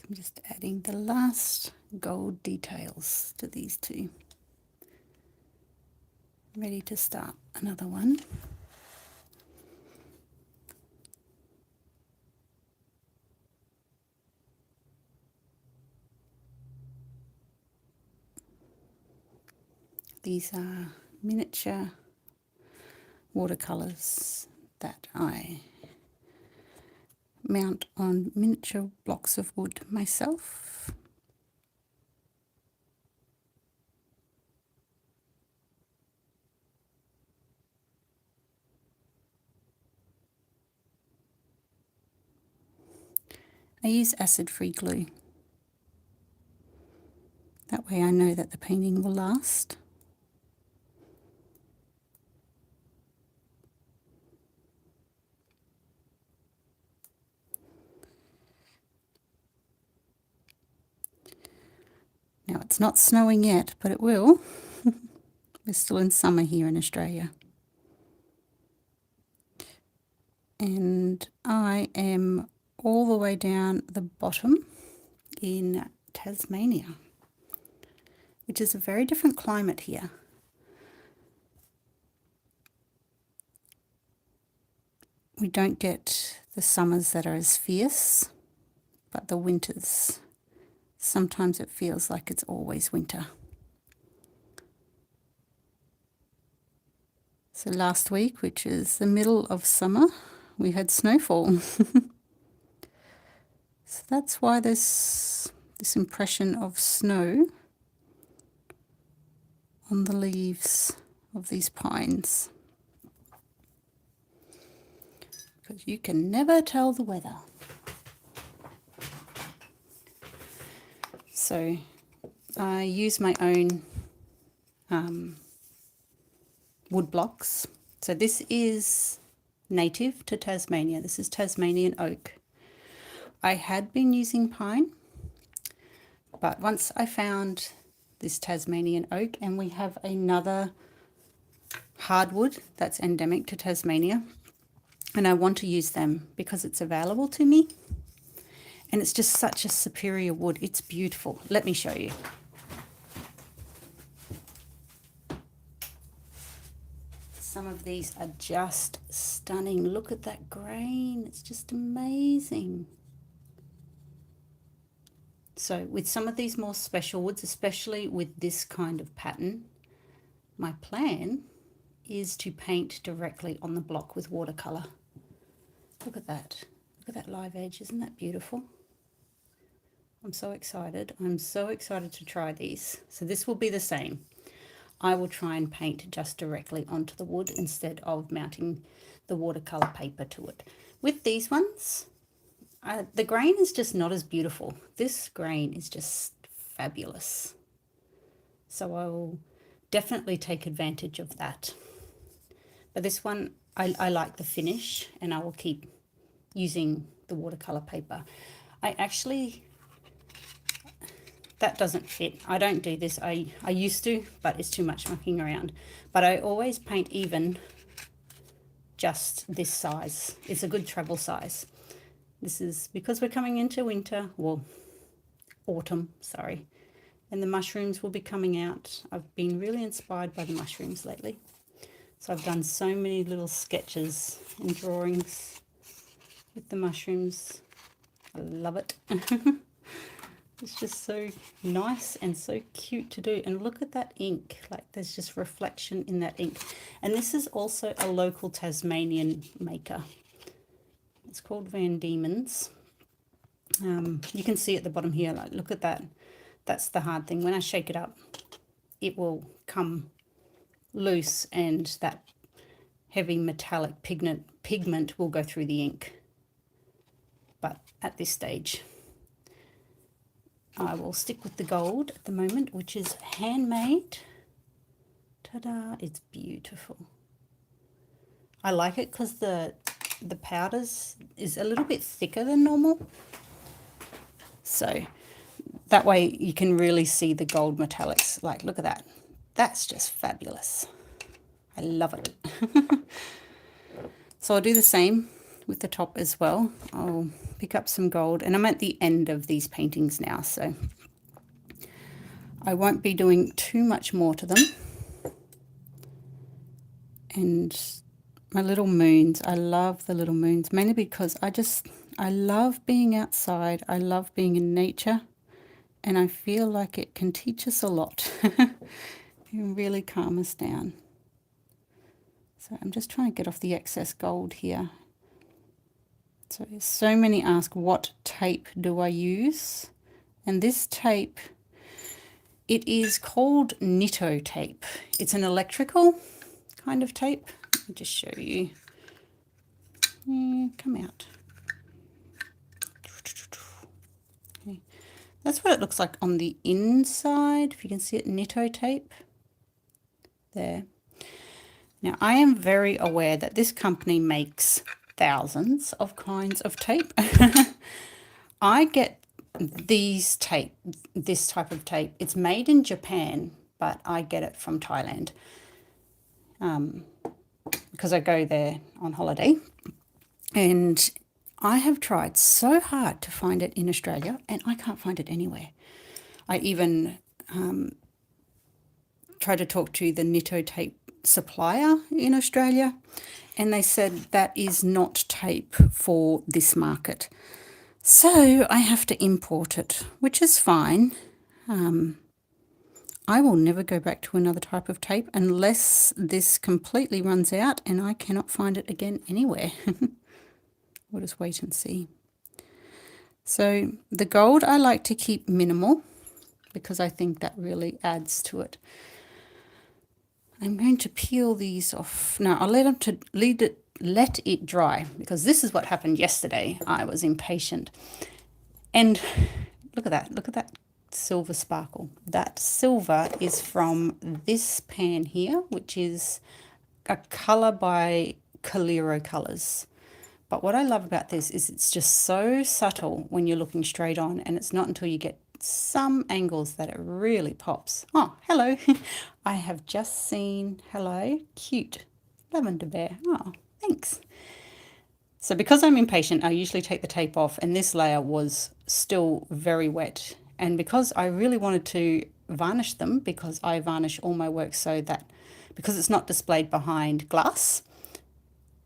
I'm just adding the last gold details to these two. Ready to start another one. These are miniature watercolours that I mount on miniature blocks of wood myself. I use acid-free glue. That way I know that the painting will last. Now it's not snowing yet, but it will. We're still in summer here in Australia. And I am all the way down the bottom in Tasmania, which is a very different climate here. We don't get the summers that are as fierce, but the winters, sometimes it feels like it's always winter. So last week, which is the middle of summer, we had snowfall. So that's why this impression of snow on the leaves of these pines. Because you can never tell the weather. So I use my own wood blocks. So this is native to Tasmania. This is Tasmanian oak. I had been using pine, but once I found this Tasmanian oak, and we have another hardwood that's endemic to Tasmania, and I want to use them because it's available to me, and it's just such a superior wood. It's beautiful. Let me show you. Some of these are just stunning. Look at that grain. It's just amazing. So with some of these more special woods, especially with this kind of pattern, my plan is to paint directly on the block with watercolour. Look at that. Look at that live edge. Isn't that beautiful? I'm so excited. I'm so excited to try these. So this will be the same. I will try and paint just directly onto the wood instead of mounting the watercolour paper to it. With these ones, the grain is just not as beautiful. This grain is just fabulous. So I will definitely take advantage of that. But this one, I like the finish, and I will keep using the watercolour paper. That doesn't fit. I don't do this. I used to, but it's too much mucking around. But I always paint even just this size. It's a good travel size. This is because we're coming into winter, well, autumn, sorry. And the mushrooms will be coming out. I've been really inspired by the mushrooms lately. So I've done so many little sketches and drawings with the mushrooms. I love it. It's just so nice and so cute to do. And look at that ink. Like, there's just reflection in that ink. And this is also a local Tasmanian maker. It's called Van Diemen's. You can see at the bottom here, like, look at that. That's the hard thing. When I shake it up, it will come loose, and that heavy metallic pigment will go through the ink. But at this stage, I will stick with the gold at the moment, which is handmade. Ta-da! It's beautiful. I like it because the powders is a little bit thicker than normal. So that way you can really see the gold metallics. Like, look at that. That's just fabulous. I love it. So I'll do the same with the top as well. I'll pick up some gold, and I'm at the end of these paintings now, so I won't be doing too much more to them. And my little moons, I love the little moons, mainly because I love being outside. I love being in nature, and I feel like it can teach us a lot. It can really calm us down. So I'm just trying to get off the excess gold here. So many ask, what tape do I use? And this tape, it is called Nitto tape. It's an electrical kind of tape. Let me just show you. Come out. Okay. That's what it looks like on the inside. If you can see it, Nitto tape. There. Now, I am very aware that this company makes thousands of kinds of tape. I get this type of tape. It's made in Japan, but I get it from Thailand because I go there on holiday. And I have tried so hard to find it in Australia, and I can't find it anywhere. I even tried to talk to the Nitto tape supplier in Australia, and they said that is not tape for this market. So I have to import it, which is fine. I will never go back to another type of tape unless this completely runs out and I cannot find it again anywhere. We'll just wait and see. So the gold I like to keep minimal because I think that really adds to it. I'm going to peel these off. No, I'll let it dry, because this is what happened yesterday. I was impatient. And look at that silver sparkle. That silver is from this pan here, which is a color by Coliro Colors. But what I love about this is it's just so subtle when you're looking straight on, and it's not until you get some angles that it really pops. Oh, hello. I have just seen, hello, cute lavender bear. Oh, thanks. So because I'm impatient, I usually take the tape off, and this layer was still very wet. And because I really wanted to varnish them, because I varnish all my work so that, because it's not displayed behind glass,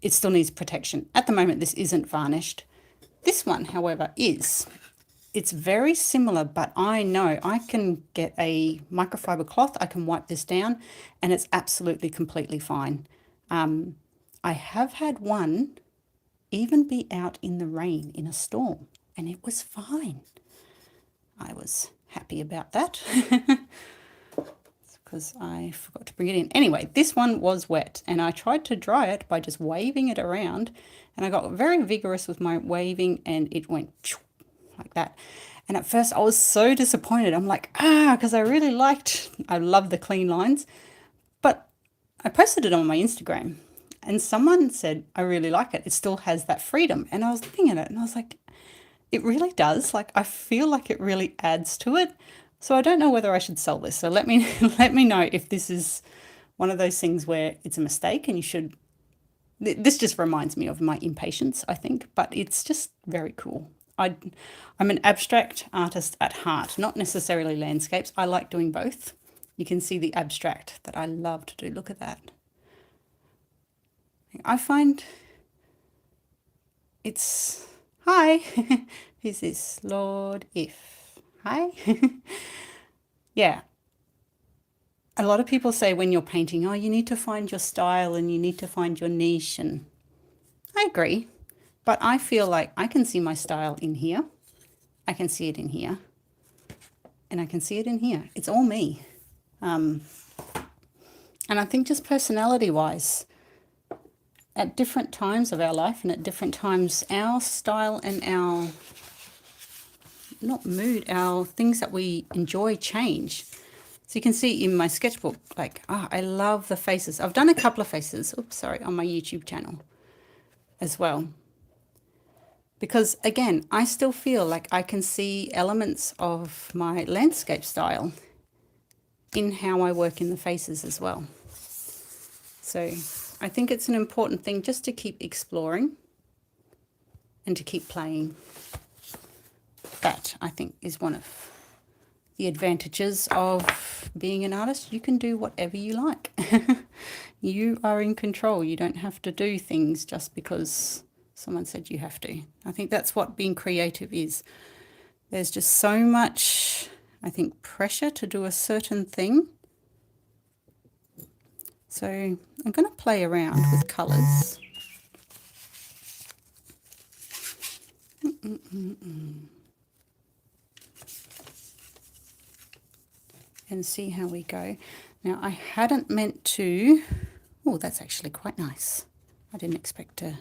it still needs protection. At the moment, this isn't varnished. This one, however, is. It's very similar, but I know I can get a microfiber cloth, I can wipe this down, and it's absolutely completely fine. I have had one even be out in the rain in a storm, and it was fine. I was happy about that because I forgot to bring it in. Anyway, this one was wet, and I tried to dry it by just waving it around, and I got very vigorous with my waving, and it went like that. And at first I was so disappointed. I'm like, because I love the clean lines. But I posted it on my Instagram, and someone said, I really like it. It still has that freedom. And I was looking at it and I was like, it really does. Like, I feel like it really adds to it. So I don't know whether I should sell this. So let me know if this is one of those things where it's a mistake and you should. This just reminds me of my impatience, I think, but it's just very cool. I'm an abstract artist at heart, not necessarily landscapes. I like doing both. You can see the abstract that I love to do. Look at that. I find it's, hi, who's this? Lord If. Hi. Yeah. A lot of people say when you're painting, oh, you need to find your style and you need to find your niche. And I agree. But I feel like I can see my style in here. I can see it in here. And I can see it in here. It's all me. And I think just personality-wise, at different times of our life and at different times, our style and our, not mood, our things that we enjoy change. So you can see in my sketchbook, like, I love the faces. I've done a couple of faces, on my YouTube channel as well. Because again, I still feel like I can see elements of my landscape style in how I work in the faces as well. So I think it's an important thing just to keep exploring and to keep playing. That, I think, is one of the advantages of being an artist. You can do whatever you like. You are in control. You don't have to do things just because someone said you have to. I think that's what being creative is. There's just so much, I think, pressure to do a certain thing. So I'm going to play around with colours. And see how we go. Now, I hadn't meant to... Oh, that's actually quite nice. I didn't expect to...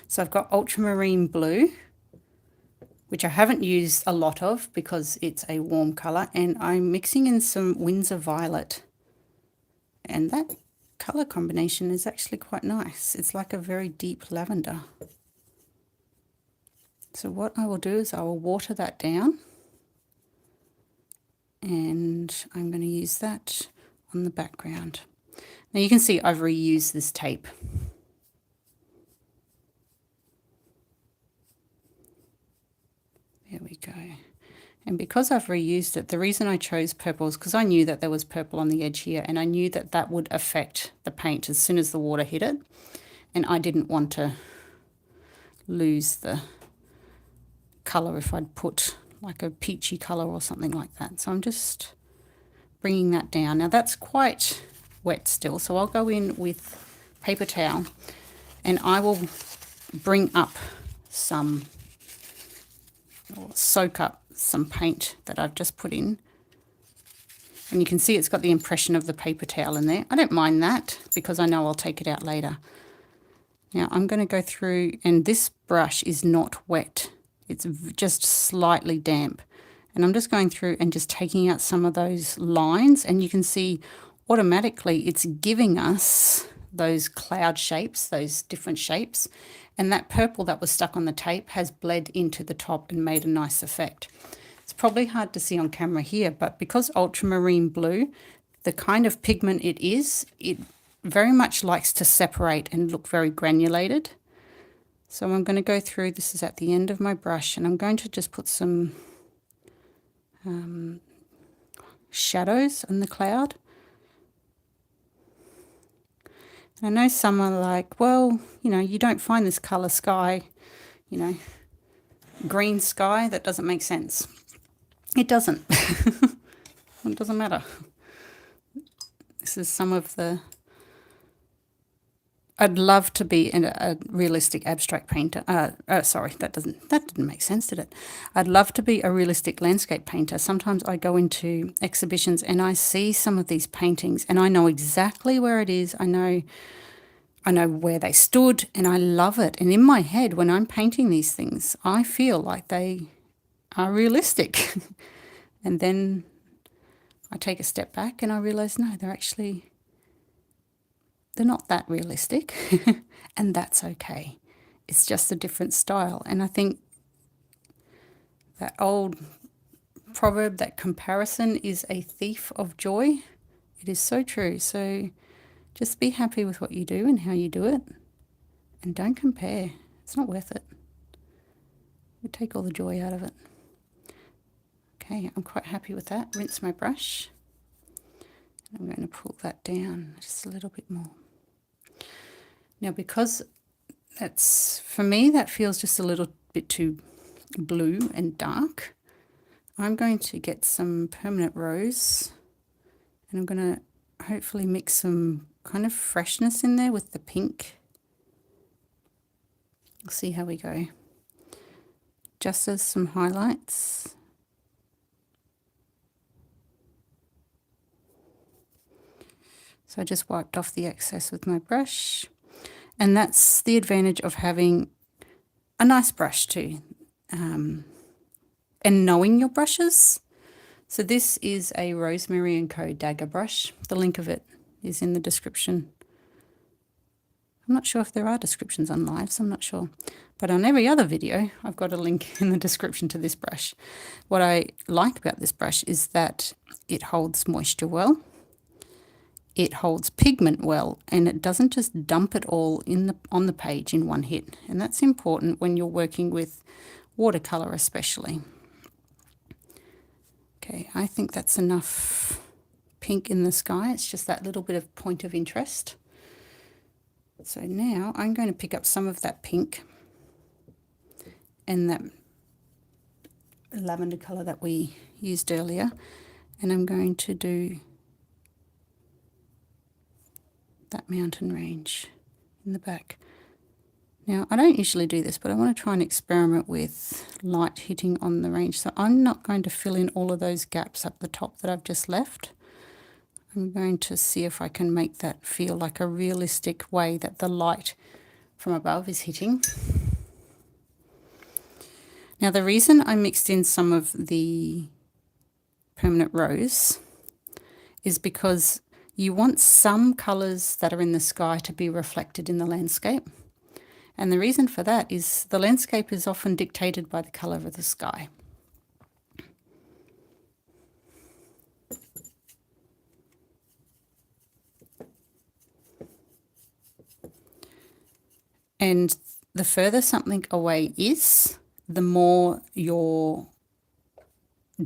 So I've got ultramarine blue, which I haven't used a lot of because it's a warm colour, and I'm mixing in some Windsor violet. And that colour combination is actually quite nice. It's like a very deep lavender. So what I will do is I will water that down. And I'm going to use that on the background. Now you can see I've reused this tape. There we go. And because I've reused it, the reason I chose purple is because I knew that there was purple on the edge here, and I knew that that would affect the paint as soon as the water hit it. And I didn't want to lose the colour if I'd put like a peachy colour or something like that. So I'm just bringing that down. Now that's quite wet still, so I'll go in with paper towel and I will bring up some, or soak up some paint that I've just put in. And you can see it's got the impression of the paper towel in there. I don't mind that because I know I'll take it out later. Now I'm going to go through, and this brush is not wet. It's just slightly damp. And I'm just going through and just taking out some of those lines, and you can see automatically it's giving us those cloud shapes, those different shapes. And that purple that was stuck on the tape has bled into the top and made a nice effect. It's probably hard to see on camera here, but because ultramarine blue, the kind of pigment it is, it very much likes to separate and look very granulated. So I'm going to go through, this is at the end of my brush, and I'm going to just put some shadows on the cloud. And I know some are like, well, you know, you don't find this colour sky, you know, green sky, that doesn't make sense. It doesn't. It doesn't matter. This is some of the... I'd love to be a realistic abstract painter. Sorry, that didn't make sense, did it? I'd love to be a realistic landscape painter. Sometimes I go into exhibitions and I see some of these paintings and I know exactly where it is. I know where they stood, and I love it. And in my head, when I'm painting these things, I feel like they are realistic. And then I take a step back and I realize, no, they're not that realistic. And that's okay. It's just a different style. And I think that old proverb, that comparison is a thief of joy, it is so true. So just be happy with what you do and how you do it, and don't compare. It's not worth it. You take all the joy out of it. Okay, I'm quite happy with that. Rinse my brush. I'm going to pull that down just a little bit more. Now, because that's, for me, that feels just a little bit too blue and dark, I'm going to get some permanent rose, and I'm going to hopefully mix some kind of freshness in there with the pink. We'll see how we go. Just as some highlights. So I just wiped off the excess with my brush. And that's the advantage of having a nice brush too, and knowing your brushes. So this is a Rosemary & Co dagger brush. The link of it is in the description. I'm not sure if there are descriptions on lives, I'm not sure. But on every other video, I've got a link in the description to this brush. What I like about this brush is that it holds moisture well. it holds pigment well, and it doesn't just dump it all on the page in one hit. And that's important when you're working with watercolor especially. Okay, I think that's enough pink in the sky. It's just that little bit of point of interest. So now I'm going to pick up some of that pink and that lavender colour that we used earlier, and I'm going to do that mountain range in the back. Now, I don't usually do this, but I want to try and experiment with light hitting on the range. So I'm not going to fill in all of those gaps up the top that I've just left. I'm going to see if I can make that feel like a realistic way that the light from above is hitting. Now, the reason I mixed in some of the permanent rose is because you want some colours that are in the sky to be reflected in the landscape. And the reason for that is the landscape is often dictated by the colour of the sky. And the further something away is, the more your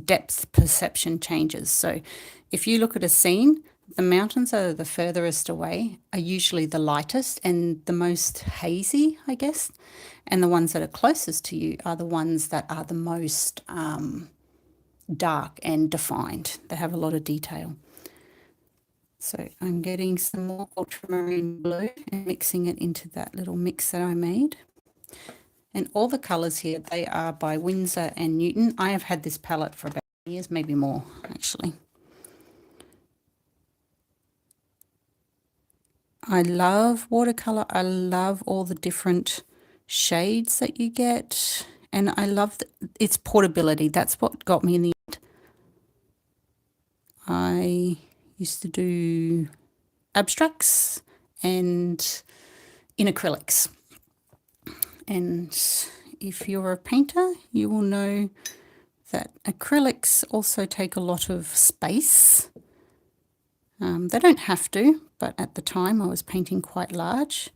depth perception changes. So if you look at a scene, the mountains that are the furthest away are usually the lightest and the most hazy, I guess. And the ones that are closest to you are the ones that are the most dark and defined. They have a lot of detail. So I'm getting some more ultramarine blue and mixing it into that little mix that I made. And all the colours here, they are by Winsor and Newton. I have had this palette for about years, maybe more actually. I love watercolour. I love all the different shades that you get. And I love its portability. That's what got me in the end. I used to do abstracts and in acrylics. And if you're a painter, you will know that acrylics also take a lot of space. They don't have to, but at the time I was painting quite large.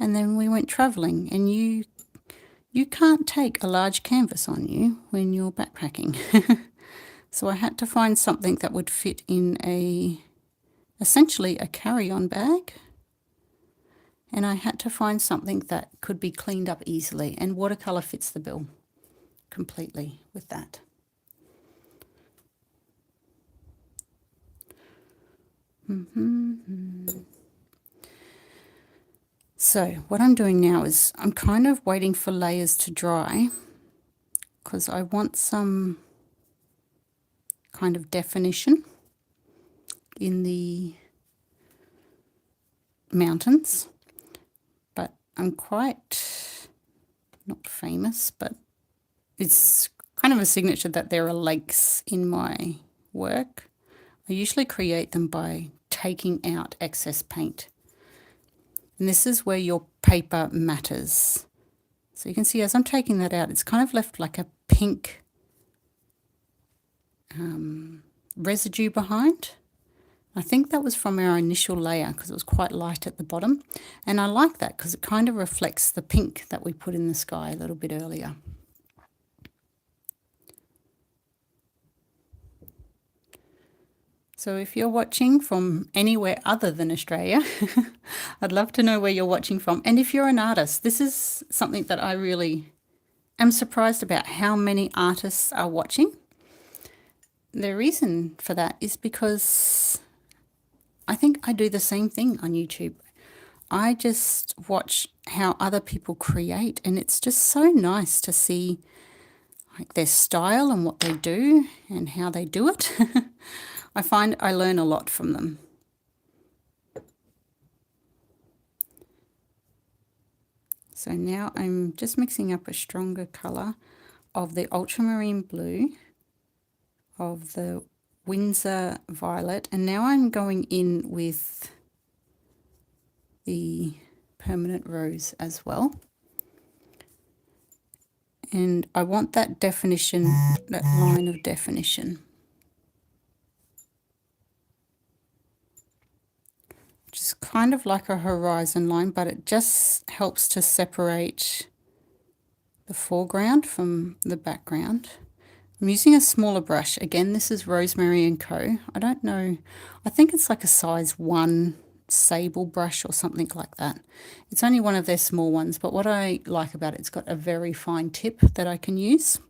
And then we went travelling, and you can't take a large canvas on you when you're backpacking. So I had to find something that would fit in essentially a carry-on bag. And I had to find something that could be cleaned up easily, and watercolour fits the bill completely with that. So what I'm doing now is I'm kind of waiting for layers to dry because I want some kind of definition in the mountains. But I'm quite not famous, but it's kind of a signature that there are lakes in my work. I usually create them by taking out excess paint. And this is where your paper matters. So you can see as I'm taking that out, it's kind of left like a pink residue behind. I think that was from our initial layer because it was quite light at the bottom. And I like that because it kind of reflects the pink that we put in the sky a little bit earlier. So if you're watching from anywhere other than Australia, I'd love to know where you're watching from. And if you're an artist, this is something that I really am surprised about, how many artists are watching. The reason for that is because I think I do the same thing on YouTube. I just watch how other people create, and it's just so nice to see like their style and what they do and how they do it. I find I learn a lot from them. So now I'm just mixing up a stronger colour of the ultramarine blue, of the Winsor violet, and now I'm going in with the permanent rose as well. And I want that definition, that line of definition. kind of like a horizon line, but it just helps to separate the foreground from the background. I'm using a smaller brush. Again, this is Rosemary & Co. I don't know, I think it's like a size 1 sable brush or something like that. It's only one of their small ones, but what I like about it, it's got a very fine tip that I can use.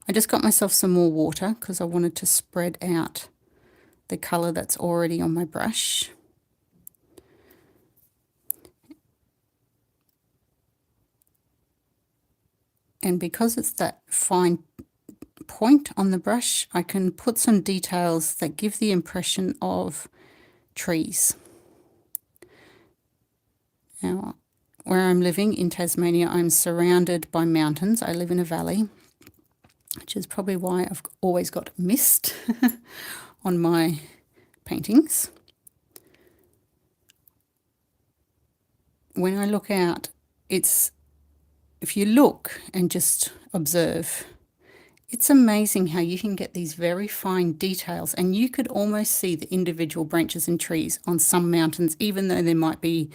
I just got myself some more water because I wanted to spread out the colour that's already on my brush. And because it's that fine point on the brush, I can put some details that give the impression of trees. Now, where I'm living in Tasmania, I'm surrounded by mountains. I live in a valley, which is probably why I've always got mist on my paintings. When I look out, if you look and just observe, it's amazing how you can get these very fine details, and you could almost see the individual branches and trees on some mountains, even though they might be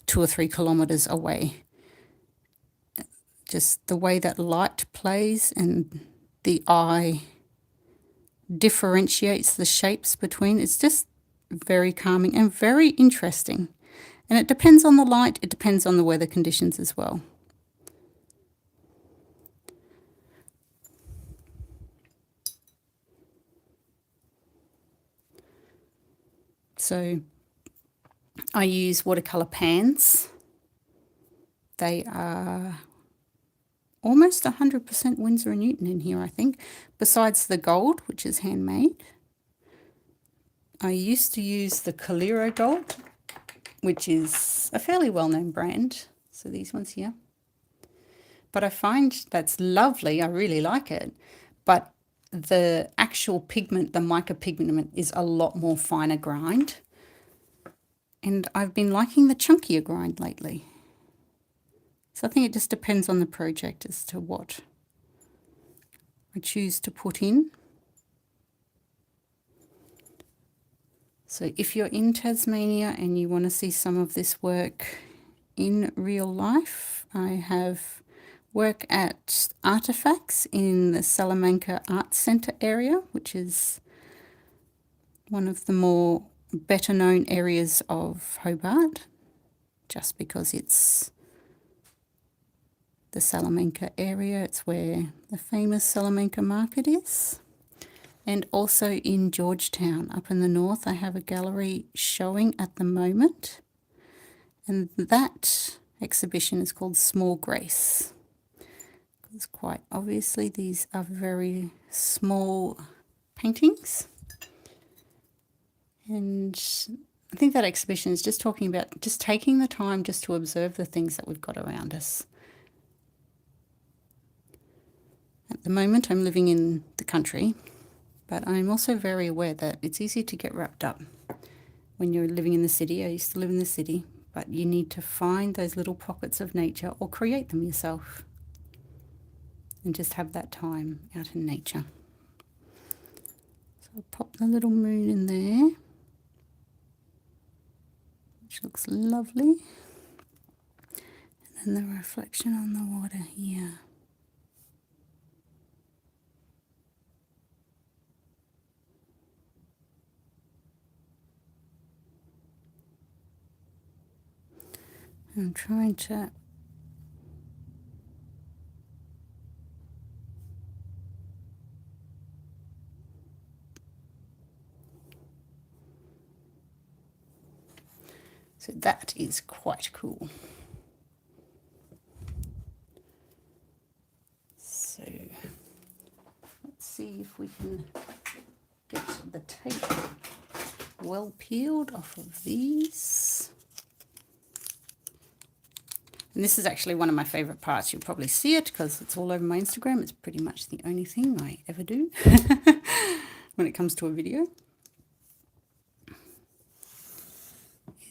2 or 3 kilometers away. Just the way that light plays and the eye differentiates the shapes between, it's just very calming and very interesting. And it depends on the light, it depends on the weather conditions as well. So I use watercolour pans. They are almost 100% Winsor & Newton in here, I think, besides the gold, which is handmade. I used to use the Coliro gold, which is a fairly well-known brand. So these ones here. But I find that's lovely. I really like it. But the actual pigment, the mica pigment, is a lot more finer grind. And I've been liking the chunkier grind lately. So I think it just depends on the project as to what I choose to put in. So if you're in Tasmania and you want to see some of this work in real life, I have work at Artifacts in the Salamanca Arts Centre area, which is one of the more better known areas of Hobart, just because it's the Salamanca area. It's where the famous Salamanca market is. And also in Georgetown, up in the north, I have a gallery showing at the moment. And that exhibition is called Small Grace. Because quite obviously these are very small paintings. And I think that exhibition is just talking about just taking the time just to observe the things that we've got around us. At the moment I'm living in the country, but I'm also very aware that it's easy to get wrapped up when you're living in the city. I used to live in the city, but you need to find those little pockets of nature or create them yourself and just have that time out in nature. So I'll pop the little moon in there, which looks lovely. And then the reflection on the water here. I'm trying to so that is quite cool. So let's see if we can get the tape well peeled off of these. And this is actually one of my favorite parts. You'll probably see it because it's all over my Instagram. It's pretty much the only thing I ever do when it comes to a video.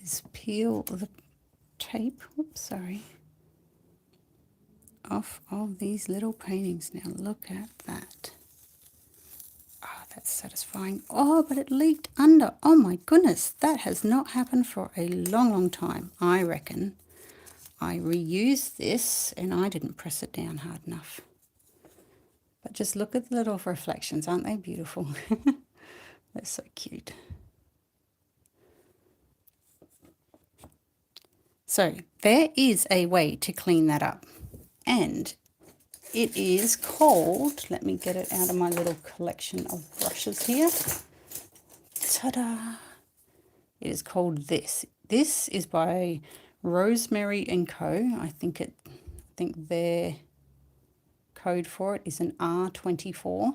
Is peel the tape, off of these little paintings. Now look at that. Oh, That's satisfying. Oh, but it leaked under. Oh my goodness, that has not happened for a long, long time. I reckon I reused this and I didn't press it down hard enough. But just look at the little reflections, aren't they beautiful? They're so cute. So there is a way to clean that up, and it is called, let me get it out of my little collection of brushes here. Ta-da! It is called this. This is by Rosemary & Co. I think their code for it is an R24.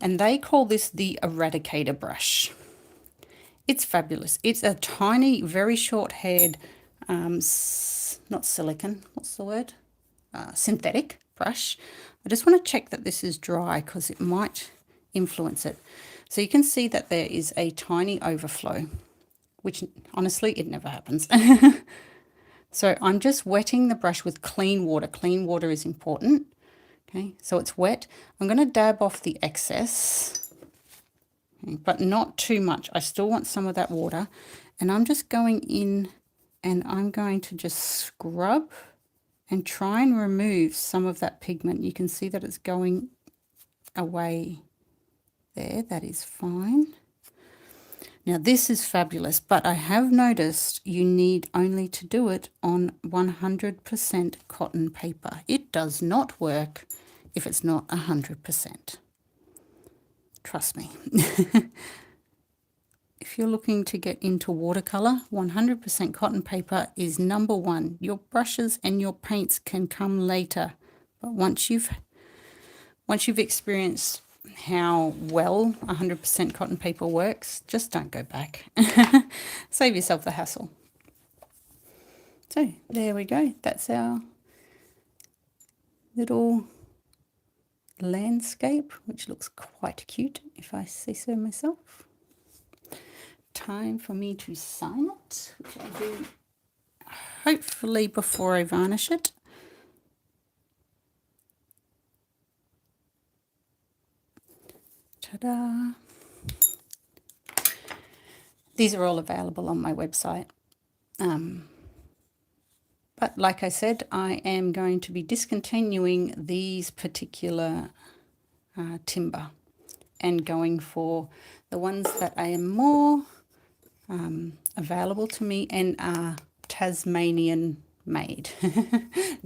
And they call this the Eradicator brush. It's fabulous. It's a tiny, very short-haired, not silicone, what's the word? Synthetic brush. I just want to check that this is dry because it might influence it. So you can see that there is a tiny overflow, which honestly, it never happens. So I'm just wetting the brush with clean water. Clean water is important. Okay, so it's wet. I'm going to dab off the excess, okay, but not too much. I still want some of that water. And I'm just going in and I'm going to just scrub and try and remove some of that pigment. You can see that it's going away there. That is fine. Now this is fabulous, but I have noticed you need only to do it on 100% cotton paper. It does not work if it's not 100%. Trust me. If you're looking to get into watercolor, 100% cotton paper is number one. Your brushes and your paints can come later, but once you've experienced how well 100% cotton paper works, just don't go back. Save yourself the hassle. So there we go. That's our little landscape, which looks quite cute if I say so myself. Time for me to sign it, which I'll do hopefully before I varnish it. Ta-da! These are all available on my website. But like I said, I am going to be discontinuing these particular timber and going for the ones that are more available to me and are Tasmanian made,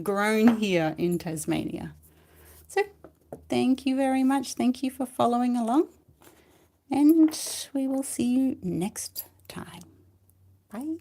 grown here in Tasmania. So thank you very much. Thank you for following along, and we will see you next time. Bye.